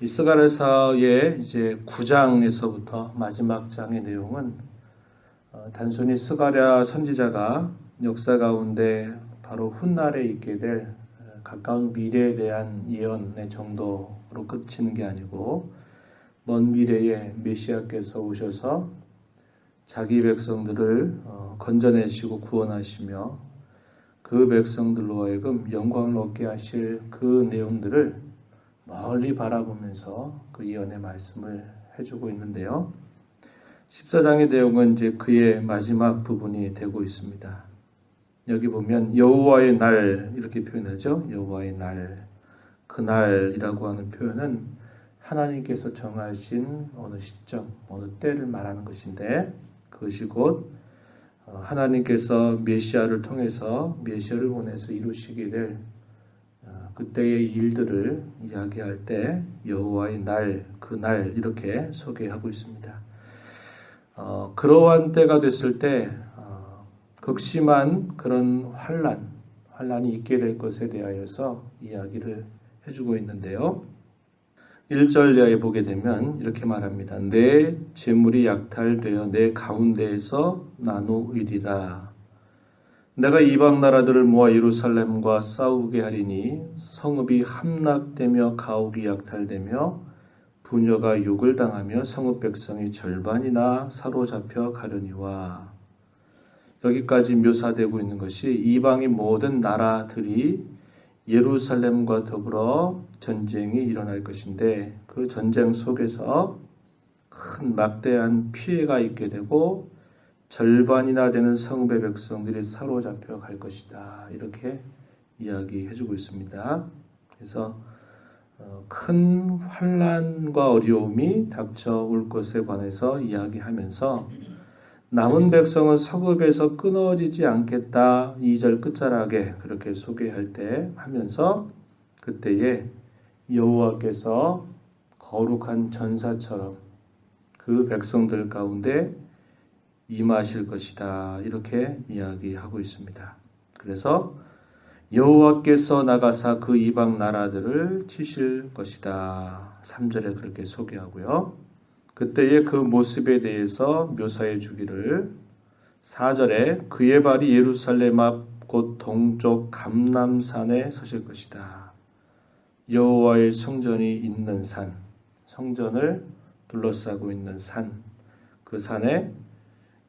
이 스가랴서의 이제 9장에서부터 마지막 장의 내용은 단순히 스가랴 선지자가 역사 가운데 바로 훗날에 있게 될 가까운 미래에 대한 예언의 정도로 그치는 게 아니고 먼 미래에 메시아께서 오셔서 자기 백성들을 건져내시고 구원하시며 그 백성들로 하여금 영광을 얻게 하실 그 내용들을 멀리 바라보면서 그 예언의 말씀을 해주고 있는데요. 14장의 내용은 이제 그의 마지막 부분이 되고 있습니다. 여기 보면 여호와의 날 이렇게 표현하죠. 여호와의 날, 그날이라고 하는 표현은 하나님께서 정하신 어느 시점, 어느 때를 말하는 것인데 그것이 곧 하나님께서 메시아를 통해서 메시아를 보내서 이루시게 될 그때의 일들을 이야기할 때 여호와의 날, 그날 이렇게 소개하고 있습니다. 그러한 때가 됐을 때 극심한 그런 환란이 있게 될 것에 대하여서 이야기를 해주고 있는데요. 1절 이하에 보게 되면 이렇게 말합니다. 내 재물이 약탈되어 내 가운데에서 나누이리라. 내가 이방 나라들을 모아 예루살렘과 싸우게 하리니 성읍이 함락되며 가옥이 약탈되며 부녀가 욕을 당하며 성읍 백성이 절반이나 사로잡혀 가려니와. 여기까지 묘사되고 있는 것이 이방의 모든 나라들이 예루살렘과 더불어 전쟁이 일어날 것인데 그 전쟁 속에서 큰 막대한 피해가 있게 되고 절반이나 되는 성읍의 백성들이 사로잡혀 갈 것이다. 이렇게 이야기해주고 있습니다. 그래서 큰 환난과 어려움이 닥쳐올 것에 관해서 이야기하면서 남은 백성은 성읍에서 끊어지지 않겠다. 2절 끝자락에 그렇게 소개할 때 하면서 그때에 여호와께서 거룩한 전사처럼 그 백성들 가운데 임하실 것이다. 이렇게 이야기하고 있습니다. 그래서 여호와께서 나가사 그 이방 나라들을 치실 것이다. 3절에 그렇게 소개하고요. 그때의 그 모습에 대해서 묘사해 주기를 4절에 그의 발이 예루살렘 앞 곧 동쪽 감람산에 서실 것이다. 여호와의 성전이 있는 산, 성전을 둘러싸고 있는 산, 그 산에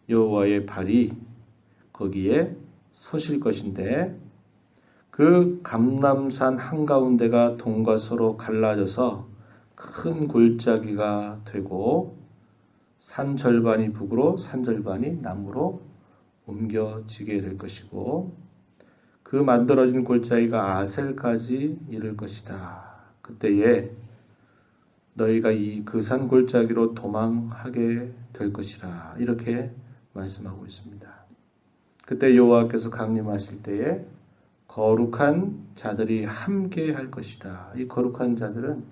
여호와의 발이 거기에 서실 것인데 그 감람산 한가운데가 동과 서로 갈라져서 큰 골짜기가 되고 산 절반이 북으로 산 절반이 남으로 옮겨지게 될 것이고 그 만들어진 골짜기가 아셀까지 이를 것이다. 그때에 너희가 그 산 골짜기로 도망하게 될 것이라. 이렇게 말씀하고 있습니다. 그때 여호와께서 강림하실 때에 거룩한 자들이 함께 할 것이다. 이 거룩한 자들은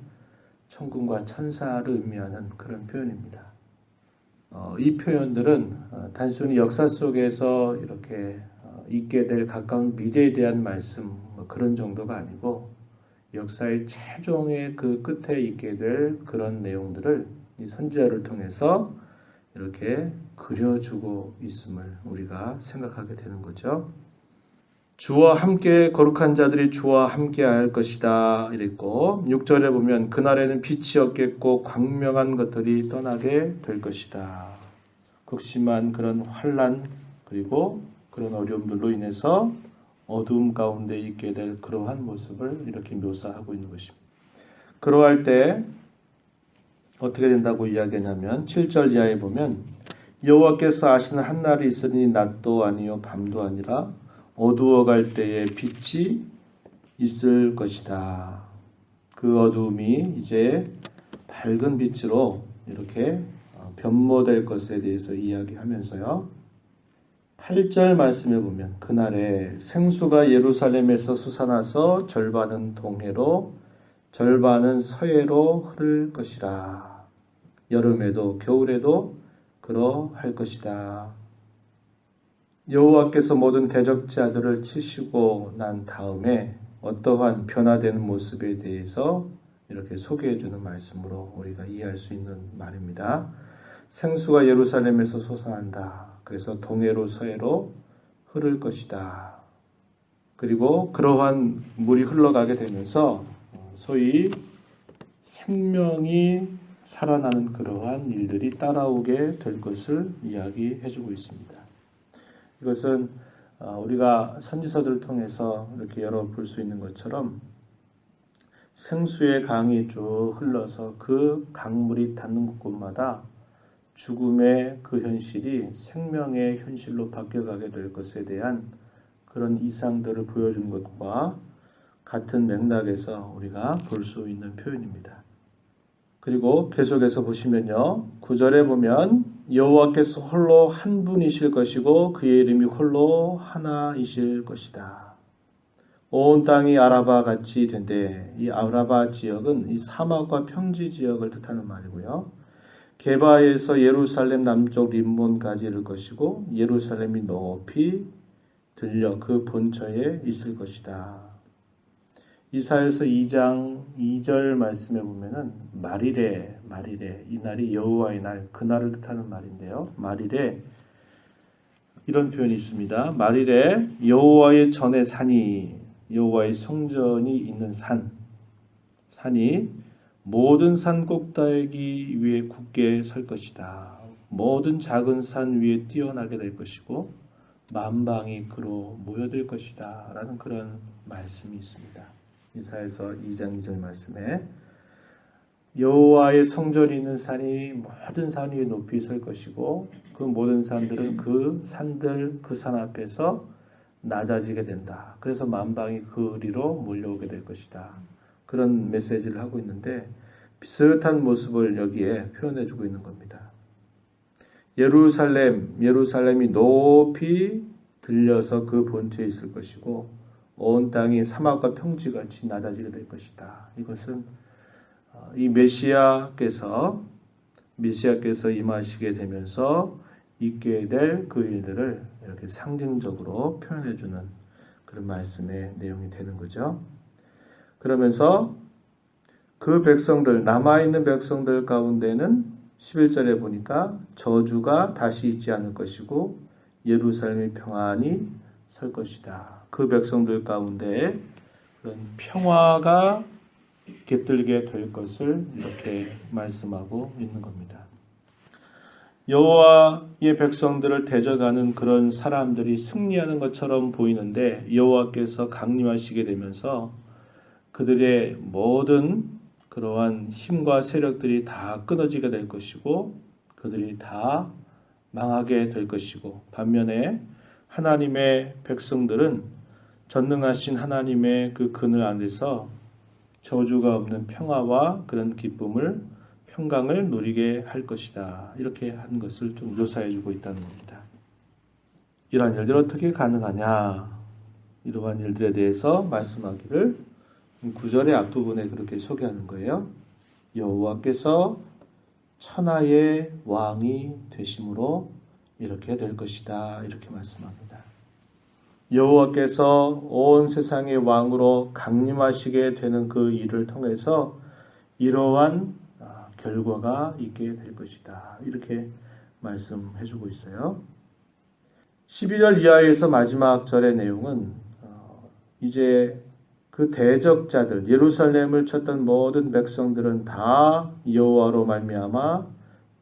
천군과 천사를 의미하는 그런 표현입니다. 이 표현들은 단순히 역사 속에서 이렇게 있게 될 가까운 미래에 대한 말씀 그런 정도가 아니고 역사의 최종의 그 끝에 있게 될 그런 내용들을 이 선지자를 통해서 이렇게 그려주고 있음을 우리가 생각하게 되는 거죠. 주와 함께 거룩한 자들이 주와 함께 할 것이다 이랬고 6절에 보면 그날에는 빛이 없겠고 광명한 것들이 떠나게 될 것이다. 극심한 그런 환난 그리고 그런 어려움들로 인해서 어두움 가운데 있게 될 그러한 모습을 이렇게 묘사하고 있는 것입니다. 그러할 때 어떻게 된다고 이야기하냐면 7절 이하에 보면 여호와께서 아시는 한날이 있으니 낮도 아니요 밤도 아니라 어두워갈 때에 빛이 있을 것이다. 그 어두움이 이제 밝은 빛으로 이렇게 변모될 것에 대해서 이야기하면서요. 8절 말씀에 보면 그날에 생수가 예루살렘에서 솟아나서 절반은 동해로 절반은 서해로 흐를 것이라. 여름에도 겨울에도 그러할 것이다. 여호와께서 모든 대적자들을 치시고 난 다음에 어떠한 변화되는 모습에 대해서 이렇게 소개해 주는 말씀으로 우리가 이해할 수 있는 말입니다. 생수가 예루살렘에서 솟아난다. 그래서 동해로 서해로 흐를 것이다. 그리고 그러한 물이 흘러가게 되면서 소위 생명이 살아나는 그러한 일들이 따라오게 될 것을 이야기해 주고 있습니다. 이것은 우리가 선지서들을 통해서 이렇게 열어볼 수 있는 것처럼 생수의 강이 쭉 흘러서 그 강물이 닿는 곳마다 죽음의 그 현실이 생명의 현실로 바뀌어가게 될 것에 대한 그런 이상들을 보여준 것과 같은 맥락에서 우리가 볼 수 있는 표현입니다. 그리고 계속해서 보시면요. 9절에 보면 여호와께서 홀로 한 분이실 것이고 그의 이름이 홀로 하나이실 것이다. 온 땅이 아라바 같이 된대. 이 아라바 지역은 이 사막과 평지 지역을 뜻하는 말이고요. 게바에서 예루살렘 남쪽 림몬까지 이를 것이고 예루살렘이 높이 들려 그 본처에 있을 것이다. 이사야서 2장 2절 말씀에 보면은 말이래 이 날이 여호와의 날 그날을 뜻하는 말인데요. 말이래 이런 표현이 있습니다. 말이래 여호와의 전의 산이 여호와의 성전이 있는 산이 모든 산 꼭대기 위에 굳게 설 것이다. 모든 작은 산 위에 뛰어나게 될 것이고 만방이 그로 모여들 것이다. 라는 그런 말씀이 있습니다. 이사야서 2장 2절 말씀에 여호와의 성전이 있는 산이 모든 산 위에 높이 설 것이고 그 모든 산들은 그 산 앞에서 낮아지게 된다. 그래서 만방이 그리로 몰려오게 될 것이다. 그런 메시지를 하고 있는데 비슷한 모습을 여기에 표현해 주고 있는 겁니다. 예루살렘이 높이 들려서 그 본체에 있을 것이고 온 땅이 사막과 평지같이 낮아지게 될 것이다. 이것은 이 메시아께서 임하시게 되면서 있게 될 그 일들을 이렇게 상징적으로 표현해 주는 그런 말씀의 내용이 되는 거죠. 그러면서 그 백성들, 남아있는 백성들 가운데는 11절에 보니까 저주가 다시 있지 않을 것이고 예루살렘이 평안히 설 것이다. 그 백성들 가운데 그런 평화가 깃들게 될 것을 이렇게 말씀하고 있는 겁니다. 여호와의 백성들을 대적하는 그런 사람들이 승리하는 것처럼 보이는데 여호와께서 강림하시게 되면서 그들의 모든 그러한 힘과 세력들이 다 끊어지게 될 것이고 그들이 다 망하게 될 것이고 반면에 하나님의 백성들은 전능하신 하나님의 그 그늘 안에서 저주가 없는 평화와 그런 기쁨을 평강을 누리게 할 것이다. 이렇게 한 것을 좀 묘사해 주고 있다는 겁니다. 이러한 일들이 어떻게 가능하냐? 이러한 일들에 대해서 말씀하기를 9절의 앞부분에 그렇게 소개하는 거예요. 여호와께서 천하의 왕이 되심으로 이렇게 될 것이다. 이렇게 말씀합니다. 여호와께서 온 세상의 왕으로 강림하시게 되는 그 일을 통해서 이러한 결과가 있게 될 것이다. 이렇게 말씀해 주고 있어요. 12절 이하에서 마지막 절의 내용은 이제 그 대적자들, 예루살렘을 쳤던 모든 백성들은 다 여호와로 말미암아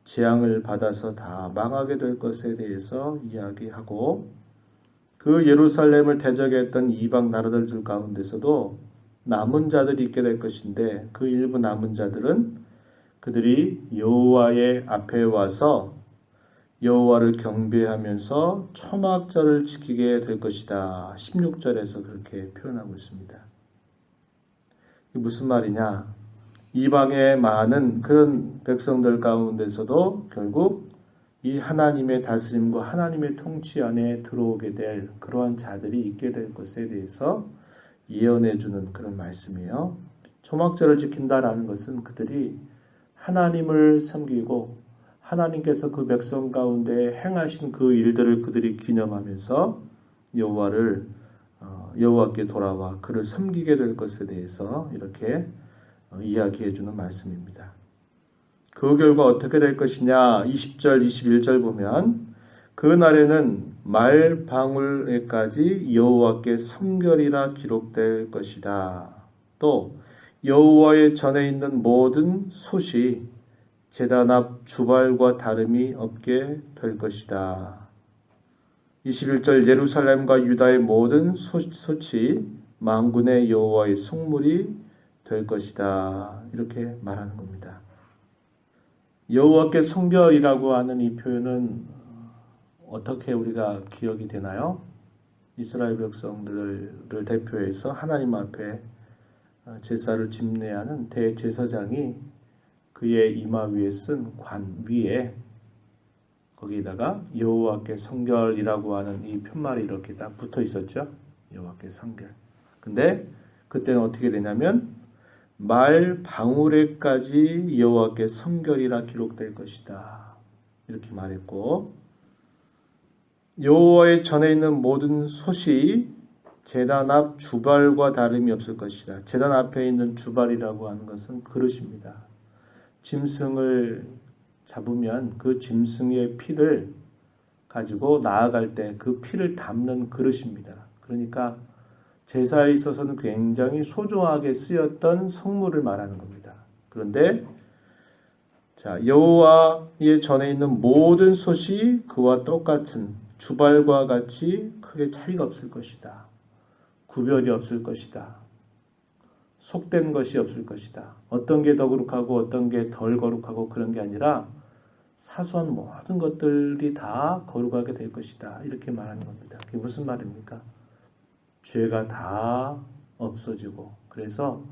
재앙을 받아서 다 망하게 될 것에 대해서 이야기하고 그 예루살렘을 대적했던 이방 나라들 가운데서도 남은 자들이 있게 될 것인데 그 일부 남은 자들은 그들이 여호와의 앞에 와서 여호와를 경배하면서 초막절을 지키게 될 것이다. 16절에서 그렇게 표현하고 있습니다. 이게 무슨 말이냐? 이방의 많은 그런 백성들 가운데서도 결국 이 하나님의 다스림과 하나님의 통치 안에 들어오게 될 그러한 자들이 있게 될 것에 대해서 예언해 주는 그런 말씀이에요. 초막절을 지킨다라는 것은 그들이 하나님을 섬기고 하나님께서 그 백성 가운데 행하신 그 일들을 그들이 기념하면서 여호와께 돌아와 그를 섬기게 될 것에 대해서 이렇게 이야기해주는 말씀입니다. 그 결과 어떻게 될 것이냐? 20절, 21절 보면 그 날에는 말방울에까지 여호와께 성결이라 기록될 것이다. 또 여호와의 전에 있는 모든 솥이 제단 앞 주발과 다름이 없게 될 것이다. 21절 예루살렘과 유다의 모든 솥이 만군의 여호와의 성물이 될 것이다. 이렇게 말하는 겁니다. 여호와께 성결이라고 하는 이 표현은 어떻게 우리가 기억이 되나요? 이스라엘 백성들을 대표해서 하나님 앞에 제사를 집례하는 대제사장이 그의 이마 위에 쓴 관 위에 거기에다가 여호와께 성결이라고 하는 이 편말이 이렇게 딱 붙어 있었죠. 여호와께 성결. 근데 그때는 어떻게 되냐면 말 방울에까지 여호와께 성결이라 기록될 것이다. 이렇게 말했고 여호와의 전에 있는 모든 솥이 제단 앞 주발과 다름이 없을 것이다. 제단 앞에 있는 주발이라고 하는 것은 그릇입니다. 짐승을 잡으면 그 짐승의 피를 가지고 나아갈 때 그 피를 담는 그릇입니다. 그러니까 제사에 있어서는 굉장히 소중하게 쓰였던 성물을 말하는 겁니다. 그런데 여호와의 전에 있는 모든 솥이 그와 똑같은 주발과 같이 크게 차이가 없을 것이다. 구별이 없을 것이다. 속된 것이 없을 것이다. 어떤 게 더 거룩하고 어떤 게 덜 거룩하고 그런 게 아니라 사소한 모든 것들이 다 거룩하게 될 것이다. 이렇게 말하는 겁니다. 그게 무슨 말입니까? 죄가 다 없어지고 그래서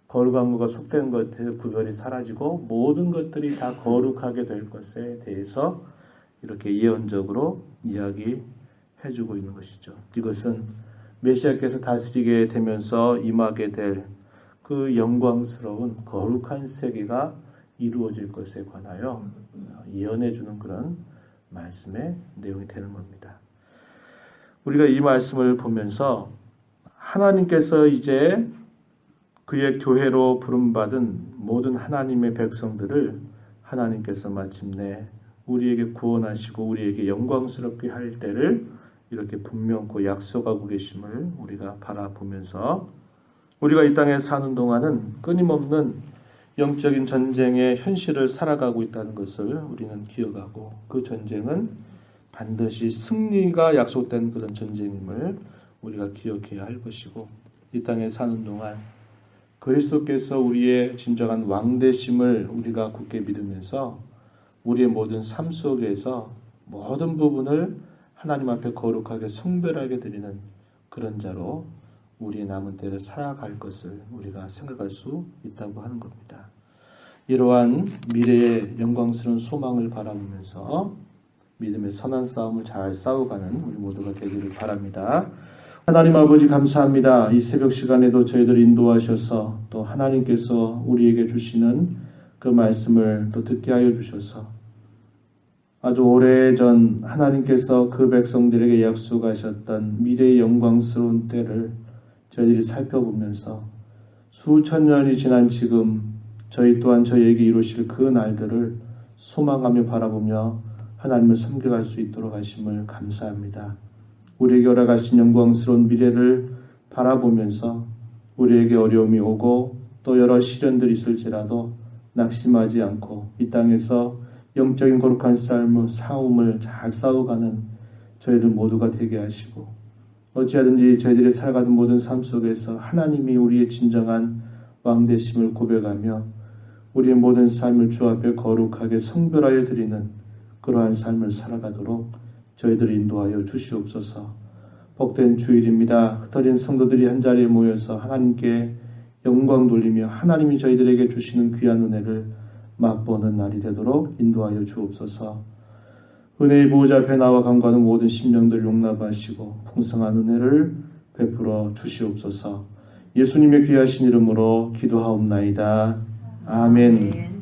거룩한 것과 속된 것의 구별이 사라지고 모든 것들이 다 거룩하게 될 것에 대해서 이렇게 예언적으로 이야기해주고 있는 것이죠. 이것은 메시아께서 다스리게 되면서 임하게 될 그 영광스러운 거룩한 세계가 이루어질 것에 관하여 예언해주는 그런 말씀의 내용이 되는 겁니다. 우리가 이 말씀을 보면서 하나님께서 이제 그의 교회로 부름받은 모든 하나님의 백성들을 하나님께서 마침내 우리에게 구원하시고 우리에게 영광스럽게 할 때를 이렇게 분명코 약속하고 계심을 우리가 바라보면서 우리가 이 땅에 사는 동안은 끊임없는 영적인 전쟁의 현실을 살아가고 있다는 것을 우리는 기억하고 그 전쟁은 반드시 승리가 약속된 그런 전쟁임을 우리가 기억해야 할 것이고 이 땅에 사는 동안 그리스도께서 우리의 진정한 왕되심을 우리가 굳게 믿으면서 우리의 모든 삶 속에서 모든 부분을 하나님 앞에 거룩하게 성별하게 드리는 그런 자로 우리의 남은 때를 살아갈 것을 우리가 생각할 수 있다고 하는 겁니다. 이러한 미래의 영광스러운 소망을 바라보면서 믿음의 선한 싸움을 잘 싸워가는 우리 모두가 되기를 바랍니다. 하나님 아버지 감사합니다. 이 새벽 시간에도 저희들 인도하셔서 또 하나님께서 우리에게 주시는 그 말씀을 또 듣게 하여 주셔서 아주 오래전 하나님께서 그 백성들에게 약속하셨던 미래의 영광스러운 때를 저희들이 살펴보면서 수천 년이 지난 지금 저희 또한 저희에게 이루실 그 날들을 소망하며 바라보며 하나님을 섬겨갈 수 있도록 하심을 감사합니다. 우리에게 허락하신 영광스러운 미래를 바라보면서 우리에게 어려움이 오고 또 여러 시련들이 있을지라도 낙심하지 않고 이 땅에서 영적인 거룩한 싸움을 잘 싸워가는 저희들 모두가 되게 하시고 어찌하든지 저희들이 살아가는 모든 삶 속에서 하나님이 우리의 진정한 왕되심을 고백하며 우리의 모든 삶을 주 앞에 거룩하게 성별하여 드리는 그러한 삶을 살아가도록 저희들을 인도하여 주시옵소서. 복된 주일입니다. 흩어진 성도들이 한자리에 모여서 하나님께 영광 돌리며 하나님이 저희들에게 주시는 귀한 은혜를 맛보는 날이 되도록 인도하여 주옵소서. 은혜의 보호자 앞에 나와 간구하는 모든 심령들 용납하시고 풍성한 은혜를 베풀어 주시옵소서. 예수님의 귀하신 이름으로 기도하옵나이다. 아멘.